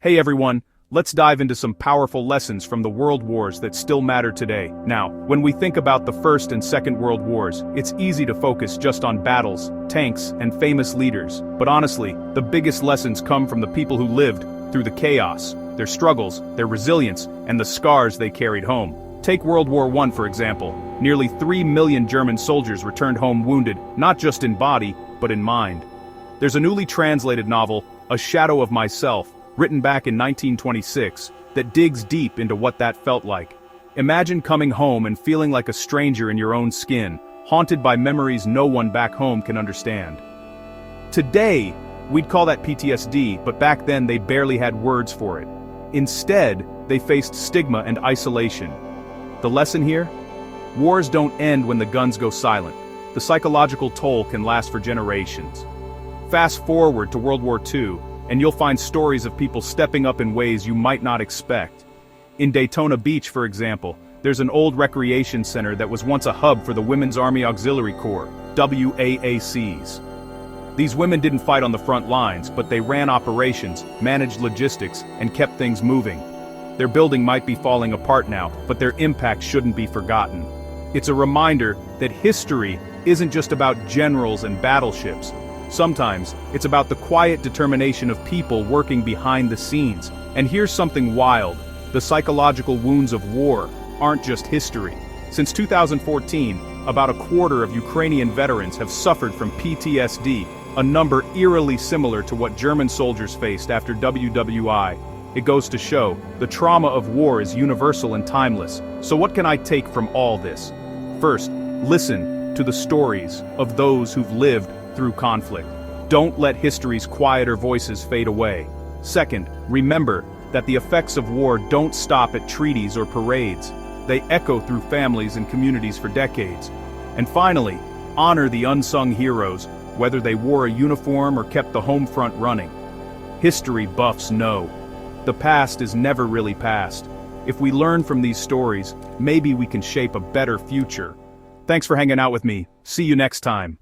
Hey everyone, let's dive into some powerful lessons from the world wars that still matter today. Now, when we think about the First and Second World Wars, it's easy to focus just on battles, tanks, and famous leaders. But honestly, the biggest lessons come from the people who lived through the chaos, their struggles, their resilience, and the scars they carried home. Take World War I for example. Nearly 3 million German soldiers returned home wounded, not just in body, but in mind. There's a newly translated novel, A Shadow of Myself, written back in 1926, that digs deep into what that felt like. Imagine coming home and feeling like a stranger in your own skin, haunted by memories no one back home can understand. Today, we'd call that PTSD, but back then they barely had words for it. Instead, they faced stigma and isolation. The lesson here? Wars don't end when the guns go silent. The psychological toll can last for generations. Fast forward to World War II, and you'll find stories of people stepping up in ways you might not expect. In Daytona Beach, for example, there's an old recreation center that was once a hub for the Women's Army Auxiliary Corps, WAACs. These women didn't fight on the front lines, but they ran operations, managed logistics, and kept things moving. Their building might be falling apart now, but their impact shouldn't be forgotten. It's a reminder that history isn't just about generals and battleships. Sometimes, it's about the quiet determination of people working behind the scenes. And here's something wild. The psychological wounds of war aren't just history. Since 2014, about a quarter of Ukrainian veterans have suffered from PTSD, a number eerily similar to what German soldiers faced after WWI. It goes to show, the trauma of war is universal and timeless. So what can I take from all this? First, listen to the stories of those who've lived through conflict. Don't let history's quieter voices fade away. Second, remember that the effects of war don't stop at treaties or parades. They echo through families and communities for decades. And finally, honor the unsung heroes, whether they wore a uniform or kept the home front running. History buffs know. The past is never really past. If we learn from these stories, maybe we can shape a better future. Thanks for hanging out with me. See you next time.